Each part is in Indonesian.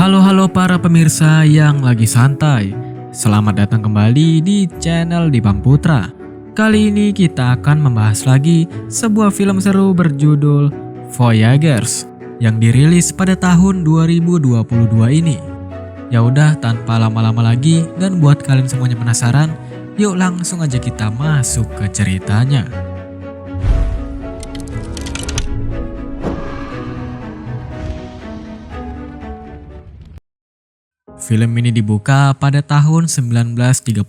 Halo para pemirsa yang lagi santai. Selamat datang kembali di channel Dipam Putra. Kali ini kita akan membahas lagi sebuah film seru berjudul Voyagers yang dirilis pada tahun 2022 ini. Ya udah, tanpa lama-lama lagi dan buat kalian semuanya penasaran, yuk langsung aja kita masuk ke ceritanya. Film ini dibuka pada tahun 1939,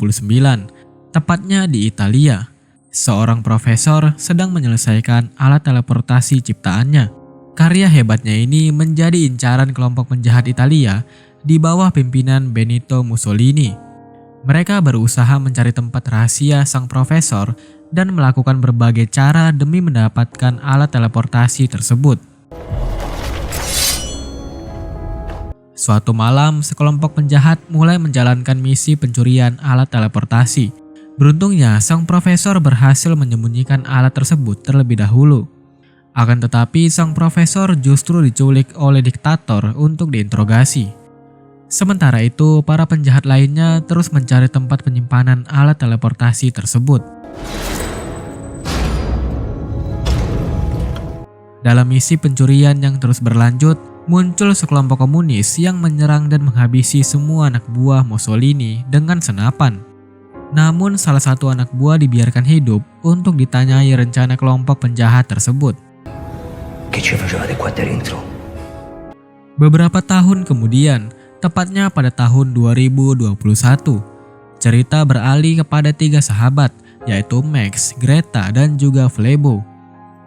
tepatnya di Italia. Seorang profesor sedang menyelesaikan alat teleportasi ciptaannya. Karya hebatnya ini menjadi incaran kelompok penjahat Italia di bawah pimpinan Benito Mussolini. Mereka berusaha mencari tempat rahasia sang profesor dan melakukan berbagai cara demi mendapatkan alat teleportasi tersebut. Suatu malam, sekelompok penjahat mulai menjalankan misi pencurian alat teleportasi. Beruntungnya, sang profesor berhasil menyembunyikan alat tersebut terlebih dahulu. Akan tetapi, sang profesor justru diculik oleh diktator untuk diinterogasi. Sementara itu, para penjahat lainnya terus mencari tempat penyimpanan alat teleportasi tersebut. Dalam misi pencurian yang terus berlanjut, muncul sekelompok komunis yang menyerang dan menghabisi semua anak buah Mussolini dengan senapan. Namun salah satu anak buah dibiarkan hidup untuk ditanyai rencana kelompok penjahat tersebut. Beberapa tahun kemudian, tepatnya pada tahun 2021, cerita beralih kepada tiga sahabat, yaitu Max, Greta, dan juga Flebo.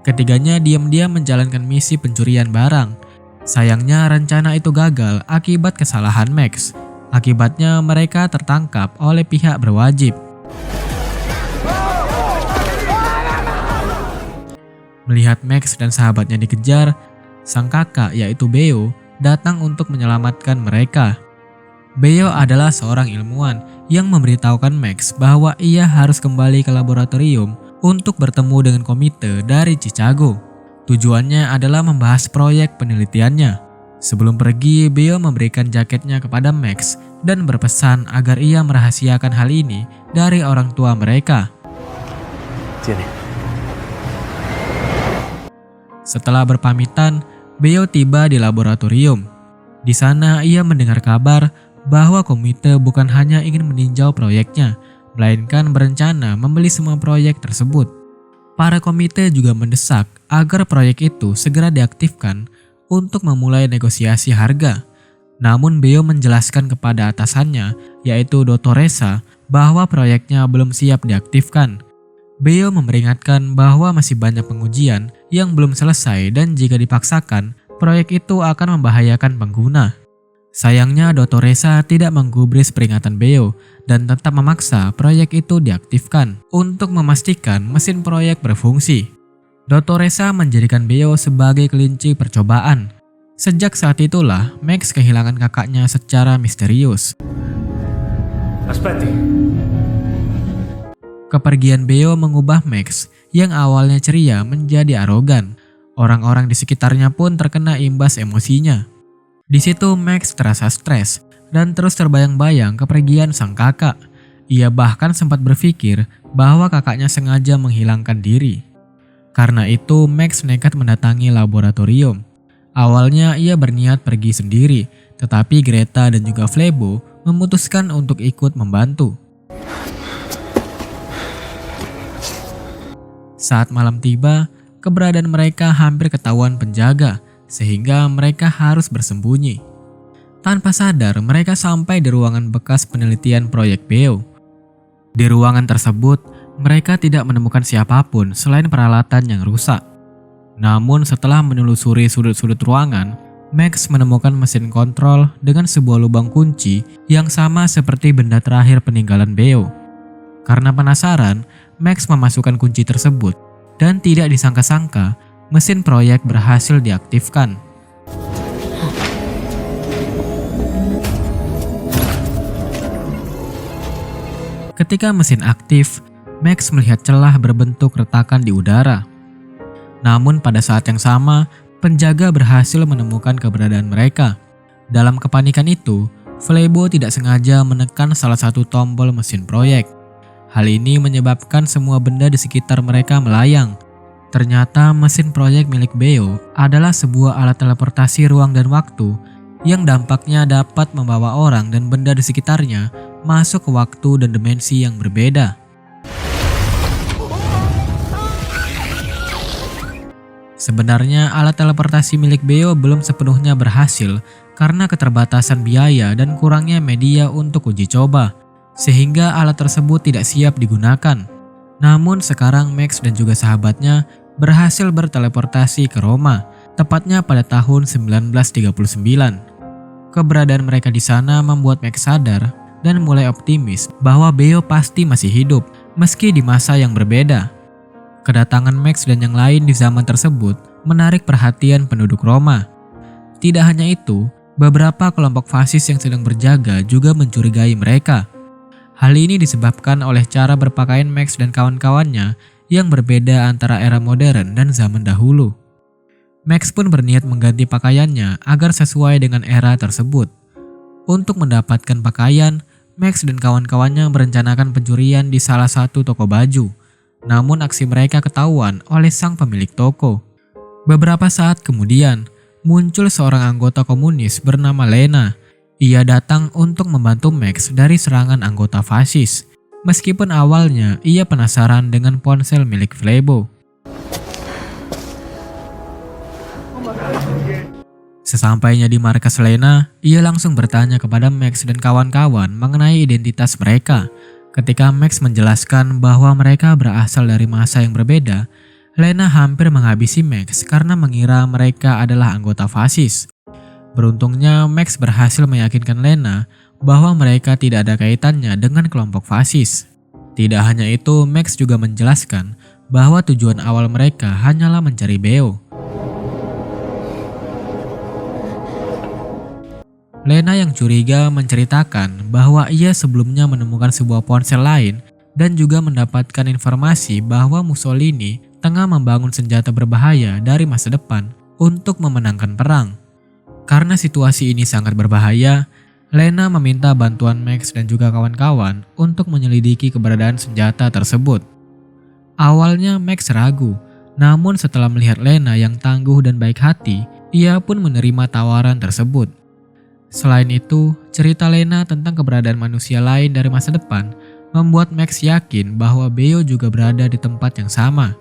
Ketiganya diam-diam menjalankan misi pencurian barang. Sayangnya rencana itu gagal akibat kesalahan Max. Akibatnya mereka tertangkap oleh pihak berwajib. Melihat Max dan sahabatnya dikejar, sang kakak yaitu Beo datang untuk menyelamatkan mereka. Beo adalah seorang ilmuwan yang memberitahukan Max bahwa ia harus kembali ke laboratorium untuk bertemu dengan komite dari Chicago. Tujuannya adalah membahas proyek penelitiannya. Sebelum pergi, Beo memberikan jaketnya kepada Max dan berpesan agar ia merahasiakan hal ini dari orang tua mereka. Setelah berpamitan, Beo tiba di laboratorium. Di sana ia mendengar kabar bahwa komite bukan hanya ingin meninjau proyeknya, melainkan berencana membeli semua proyek tersebut. Para komite juga mendesak agar proyek itu segera diaktifkan untuk memulai negosiasi harga. Namun Beo menjelaskan kepada atasannya, yaitu Dottoressa, bahwa proyeknya belum siap diaktifkan. Beo memperingatkan bahwa masih banyak pengujian yang belum selesai dan jika dipaksakan, proyek itu akan membahayakan pengguna. Sayangnya Dottoressa tidak menggubris peringatan Beo dan tetap memaksa proyek itu diaktifkan untuk memastikan mesin proyek berfungsi. Dottoressa menjadikan Beo sebagai kelinci percobaan. Sejak saat itulah Max kehilangan kakaknya secara misterius. Kepergian Beo mengubah Max yang awalnya ceria menjadi arogan. Orang-orang di sekitarnya pun terkena imbas emosinya. Di situ Max terasa stres dan terus terbayang-bayang kepergian sang kakak. Ia bahkan sempat berpikir bahwa kakaknya sengaja menghilangkan diri. Karena itu Max nekat mendatangi laboratorium. Awalnya ia berniat pergi sendiri, tetapi Greta dan juga Flebo memutuskan untuk ikut membantu. Saat malam tiba, keberadaan mereka hampir ketahuan penjaga, sehingga mereka harus bersembunyi. Tanpa sadar, mereka sampai di ruangan bekas penelitian proyek Beo. Di ruangan tersebut, mereka tidak menemukan siapapun selain peralatan yang rusak. Namun setelah menelusuri sudut-sudut ruangan, Max menemukan mesin kontrol dengan sebuah lubang kunci yang sama seperti benda terakhir peninggalan Beo. Karena penasaran, Max memasukkan kunci tersebut dan tidak disangka-sangka, mesin proyek berhasil diaktifkan. Ketika mesin aktif, Max melihat celah berbentuk retakan di udara. Namun pada saat yang sama, penjaga berhasil menemukan keberadaan mereka. Dalam kepanikan itu, Flebo tidak sengaja menekan salah satu tombol mesin proyek. Hal ini menyebabkan semua benda di sekitar mereka melayang. Ternyata mesin proyek milik Beo adalah sebuah alat teleportasi ruang dan waktu yang dampaknya dapat membawa orang dan benda di sekitarnya masuk ke waktu dan dimensi yang berbeda. Sebenarnya alat teleportasi milik Beo belum sepenuhnya berhasil karena keterbatasan biaya dan kurangnya media untuk uji coba, sehingga alat tersebut tidak siap digunakan. Namun sekarang Max dan juga sahabatnya berhasil berteleportasi ke Roma, tepatnya pada tahun 1939. Keberadaan mereka di sana membuat Max sadar dan mulai optimis bahwa Beo pasti masih hidup, meski di masa yang berbeda. Kedatangan Max dan yang lain di zaman tersebut menarik perhatian penduduk Roma. Tidak hanya itu, beberapa kelompok fasis yang sedang berjaga juga mencurigai mereka. Hal ini disebabkan oleh cara berpakaian Max dan kawan-kawannya yang berbeda antara era modern dan zaman dahulu. Max pun berniat mengganti pakaiannya agar sesuai dengan era tersebut. Untuk mendapatkan pakaian, Max dan kawan-kawannya merencanakan pencurian di salah satu toko baju. Namun aksi mereka ketahuan oleh sang pemilik toko. Beberapa saat kemudian, muncul seorang anggota komunis bernama Lena. Ia datang untuk membantu Max dari serangan anggota fasis. Meskipun awalnya ia penasaran dengan ponsel milik Flebo. Sesampainya di markas Lena, ia langsung bertanya kepada Max dan kawan-kawan mengenai identitas mereka. Ketika Max menjelaskan bahwa mereka berasal dari masa yang berbeda, Lena hampir menghabisi Max karena mengira mereka adalah anggota fasis. Beruntungnya Max berhasil meyakinkan Lena bahwa mereka tidak ada kaitannya dengan kelompok fasis. Tidak hanya itu, Max juga menjelaskan bahwa tujuan awal mereka hanyalah mencari Beo. Lena yang curiga menceritakan bahwa ia sebelumnya menemukan sebuah ponsel lain dan juga mendapatkan informasi bahwa Mussolini tengah membangun senjata berbahaya dari masa depan untuk memenangkan perang. Karena situasi ini sangat berbahaya, Lena meminta bantuan Max dan juga kawan-kawan untuk menyelidiki keberadaan senjata tersebut. Awalnya Max ragu, namun setelah melihat Lena yang tangguh dan baik hati, ia pun menerima tawaran tersebut. Selain itu, cerita Lena tentang keberadaan manusia lain dari masa depan membuat Max yakin bahwa Beo juga berada di tempat yang sama.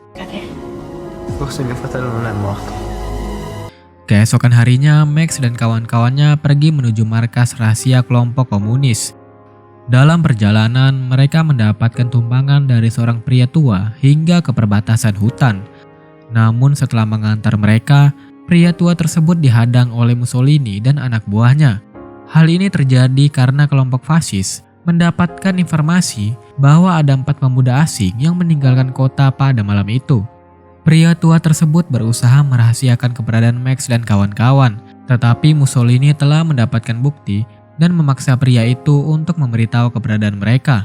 Keesokan harinya, Max dan kawan-kawannya pergi menuju markas rahasia kelompok komunis. Dalam perjalanan, mereka mendapatkan tumpangan dari seorang pria tua hingga ke perbatasan hutan. Namun setelah mengantar mereka, pria tua tersebut dihadang oleh Mussolini dan anak buahnya. Hal ini terjadi karena kelompok fasis mendapatkan informasi bahwa ada 4 pemuda asing yang meninggalkan kota pada malam itu. Pria tua tersebut berusaha merahasiakan keberadaan Max dan kawan-kawan, tetapi Mussolini telah mendapatkan bukti dan memaksa pria itu untuk memberitahu keberadaan mereka.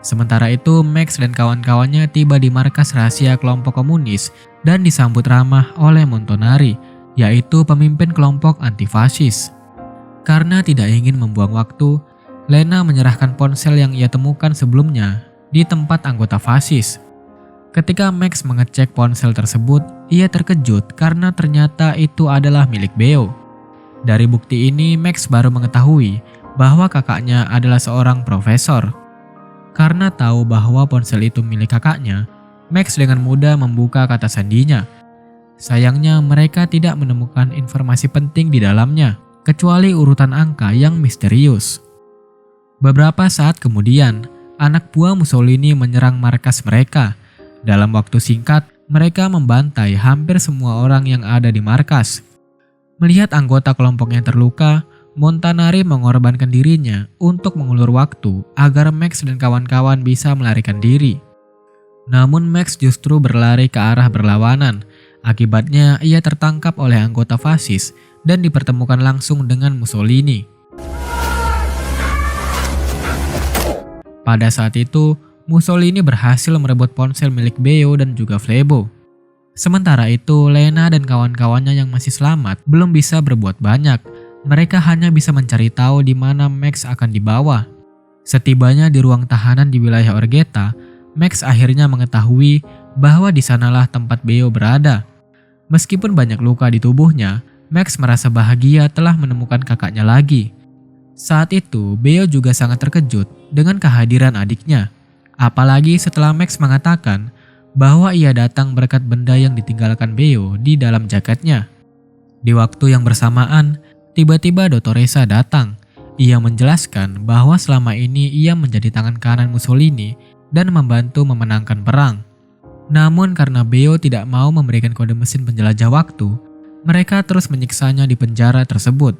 Sementara itu, Max dan kawan-kawannya tiba di markas rahasia kelompok komunis dan disambut ramah oleh Montanari, yaitu pemimpin kelompok antifasis. Karena tidak ingin membuang waktu, Lena menyerahkan ponsel yang ia temukan sebelumnya di tempat anggota fasis. Ketika Max mengecek ponsel tersebut, ia terkejut karena ternyata itu adalah milik Beo. Dari bukti ini, Max baru mengetahui bahwa kakaknya adalah seorang profesor. Karena tahu bahwa ponsel itu milik kakaknya, Max dengan mudah membuka kata sandinya. Sayangnya mereka tidak menemukan informasi penting di dalamnya, kecuali urutan angka yang misterius. Beberapa saat kemudian, anak buah Mussolini menyerang markas mereka. Dalam waktu singkat, mereka membantai hampir semua orang yang ada di markas. Melihat anggota kelompoknya terluka, Montanari mengorbankan dirinya untuk mengulur waktu agar Max dan kawan-kawan bisa melarikan diri. Namun Max justru berlari ke arah berlawanan. Akibatnya ia tertangkap oleh anggota fasis dan dipertemukan langsung dengan Mussolini. Pada saat itu, Mussolini berhasil merebut ponsel milik Beo dan juga Flebo. Sementara itu, Lena dan kawan-kawannya yang masih selamat belum bisa berbuat banyak. Mereka hanya bisa mencari tahu di mana Max akan dibawa. Setibanya di ruang tahanan di wilayah Orgeta, Max akhirnya mengetahui bahwa di sanalah tempat Beo berada. Meskipun banyak luka di tubuhnya, Max merasa bahagia telah menemukan kakaknya lagi. Saat itu, Beo juga sangat terkejut dengan kehadiran adiknya. Apalagi setelah Max mengatakan bahwa ia datang berkat benda yang ditinggalkan Beo di dalam jaketnya. Di waktu yang bersamaan, tiba-tiba Dottoressa datang. Ia menjelaskan bahwa selama ini ia menjadi tangan kanan Mussolini dan membantu memenangkan perang. Namun karena Beo tidak mau memberikan kode mesin penjelajah waktu, mereka terus menyiksanya di penjara tersebut.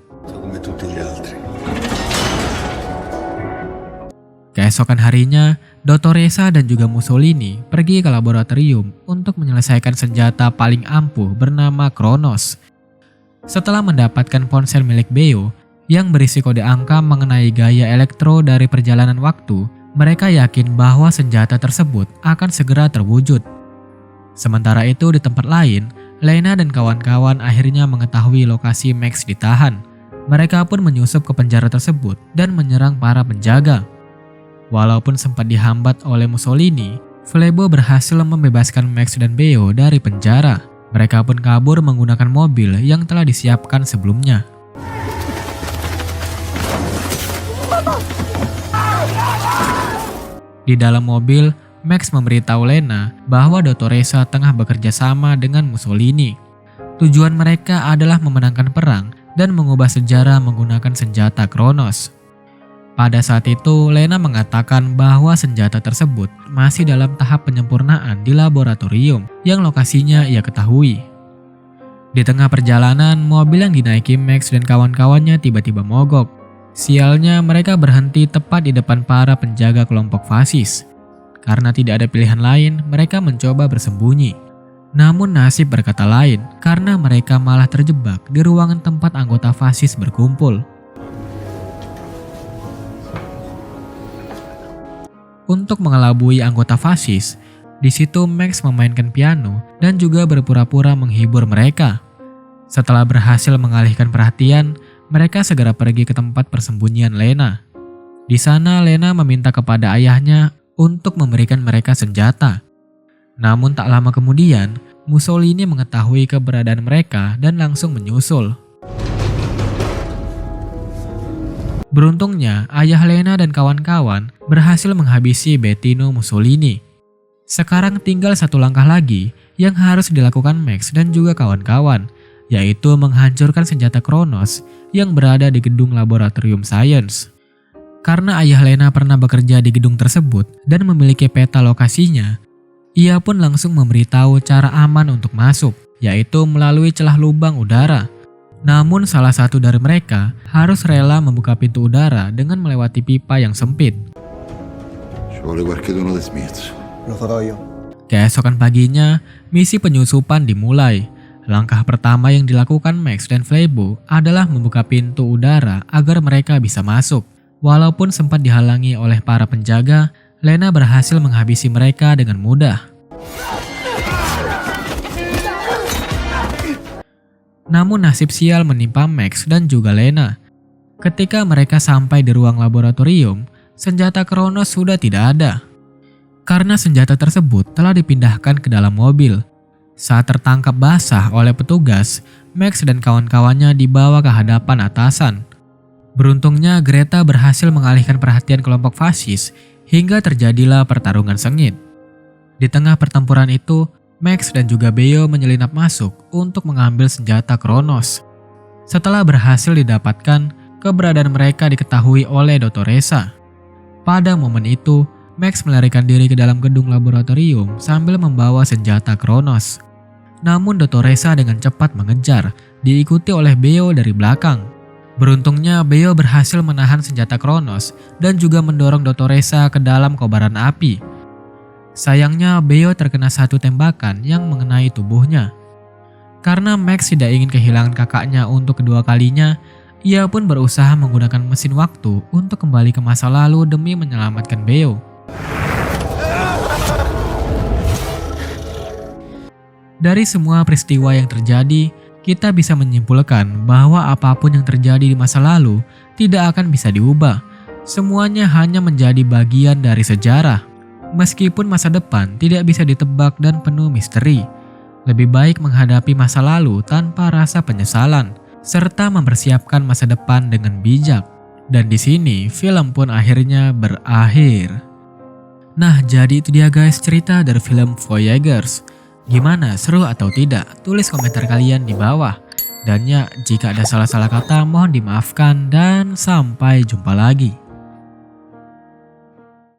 Keesokan harinya, Dottoressa dan juga Mussolini pergi ke laboratorium untuk menyelesaikan senjata paling ampuh bernama Kronos. Setelah mendapatkan ponsel milik Beo yang berisi kode angka mengenai gaya elektro dari perjalanan waktu, mereka yakin bahwa senjata tersebut akan segera terwujud. Sementara itu di tempat lain, Lena dan kawan-kawan akhirnya mengetahui lokasi Max ditahan. Mereka pun menyusup ke penjara tersebut dan menyerang para penjaga. Walaupun sempat dihambat oleh Mussolini, Flebo berhasil membebaskan Max dan Beo dari penjara. Mereka pun kabur menggunakan mobil yang telah disiapkan sebelumnya. Di dalam mobil, Max memberitahu Lena bahwa Dottoressa tengah bekerja sama dengan Mussolini. Tujuan mereka adalah memenangkan perang dan mengubah sejarah menggunakan senjata Kronos. Pada saat itu, Lena mengatakan bahwa senjata tersebut masih dalam tahap penyempurnaan di laboratorium yang lokasinya ia ketahui. Di tengah perjalanan, mobil yang dinaiki Max dan kawan-kawannya tiba-tiba mogok. Sialnya, mereka berhenti tepat di depan para penjaga kelompok fasis. Karena tidak ada pilihan lain, mereka mencoba bersembunyi. Namun nasib berkata lain, karena mereka malah terjebak di ruangan tempat anggota fasis berkumpul. Untuk mengelabui anggota fasis, di situ Max memainkan piano dan juga berpura-pura menghibur mereka. Setelah berhasil mengalihkan perhatian, mereka segera pergi ke tempat persembunyian Lena. Di sana Lena meminta kepada ayahnya untuk memberikan mereka senjata. Namun tak lama kemudian, Mussolini mengetahui keberadaan mereka dan langsung menyusul. Beruntungnya, ayah Lena dan kawan-kawan berhasil menghabisi Bettino Mussolini. Sekarang tinggal satu langkah lagi yang harus dilakukan Max dan juga kawan-kawan, yaitu menghancurkan senjata Kronos yang berada di gedung laboratorium sains. Karena ayah Lena pernah bekerja di gedung tersebut dan memiliki peta lokasinya, ia pun langsung memberitahu cara aman untuk masuk, yaitu melalui celah lubang udara. Namun salah satu dari mereka harus rela membuka pintu udara dengan melewati pipa yang sempit. Keesokan paginya, misi penyusupan dimulai. Langkah pertama yang dilakukan Max dan Flebo adalah membuka pintu udara agar mereka bisa masuk. Walaupun sempat dihalangi oleh para penjaga, Lena berhasil menghabisi mereka dengan mudah. Namun nasib sial menimpa Max dan juga Lena. Ketika mereka sampai di ruang laboratorium, senjata Kronos sudah tidak ada. Karena senjata tersebut telah dipindahkan ke dalam mobil. Saat tertangkap basah oleh petugas, Max dan kawan-kawannya dibawa ke hadapan atasan. Beruntungnya Greta berhasil mengalihkan perhatian kelompok fasis hingga terjadilah pertarungan sengit. Di tengah pertempuran itu, Max dan juga Beo menyelinap masuk untuk mengambil senjata Kronos. Setelah berhasil didapatkan, keberadaan mereka diketahui oleh Dottoressa. Pada momen itu, Max melarikan diri ke dalam gedung laboratorium sambil membawa senjata Kronos. Namun Dottoressa dengan cepat mengejar, diikuti oleh Beo dari belakang. Beruntungnya Beo berhasil menahan senjata Kronos dan juga mendorong Dottoressa ke dalam kobaran api. Sayangnya Beo terkena satu tembakan yang mengenai tubuhnya. Karena Max tidak ingin kehilangan kakaknya untuk kedua kalinya, ia pun berusaha menggunakan mesin waktu untuk kembali ke masa lalu demi menyelamatkan Beo. Dari semua peristiwa yang terjadi, kita bisa menyimpulkan bahwa apapun yang terjadi di masa lalu tidak akan bisa diubah. Semuanya hanya menjadi bagian dari sejarah. Meskipun masa depan tidak bisa ditebak dan penuh misteri, lebih baik menghadapi masa lalu tanpa rasa penyesalan, serta mempersiapkan masa depan dengan bijak. Dan di sini film pun akhirnya berakhir. Nah, jadi itu dia guys cerita dari film Voyagers. Gimana, seru atau tidak? Tulis komentar kalian di bawah. Dan ya, jika ada salah-salah kata mohon dimaafkan dan sampai jumpa lagi.